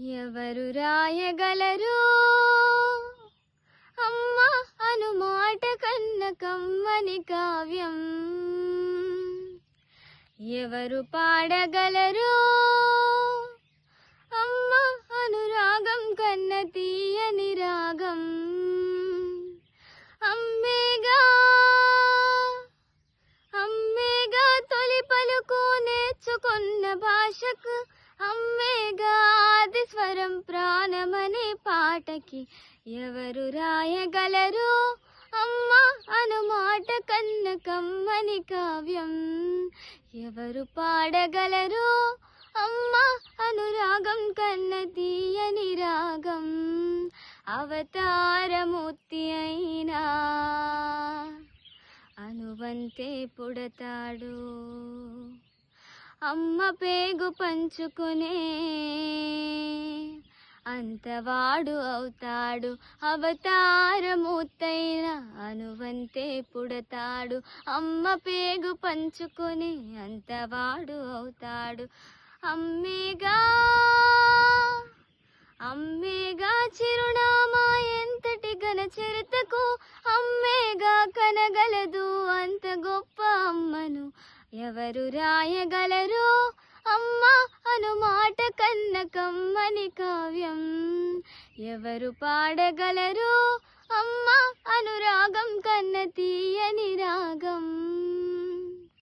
ఎవరు రాయగలరు అమ్మ అనుమాట కన్న కమ్మని కావ్యం? ఎవరు పాడగలరు అమ్మ అనురాగం కన్న తీయని రాగం? అమ్మేగా అమ్మేగా తొలి పలుకు నేర్చుకున్న భాషకు, అమ్మేగా ఆది స్వరం ప్రాణమనే పాటకి. ఎవరు రాయగలరు అమ్మ అనుమాట కన్న కమ్మని కావ్యం? ఎవరు పాడగలరు అమ్మ అనురాగం కన్న తీయని రాగం? అవతారమూర్తి అయినా అనువంతే పుడతాడు, అమ్మ పేగు పంచుకునే అంతవాడు అవుతాడు. అవతారమూర్తైన అనువంతే పుడతాడు, అమ్మ పేగు పంచుకునే అంతవాడు అవుతాడు. అమ్మేగా అమ్మేగా చిరునామా ఎంతటి ఘన చరితకు, అమ్మేగా కనగలదు అంత గొప్ప అమ్మను. ఎవరు రాయగలరు అమ్మ అనుమాట కన్న కమ్మని కావ్యం? ఎవరు పాడగలరు అమ్మ అనురాగం కన్న తీయని రాగం?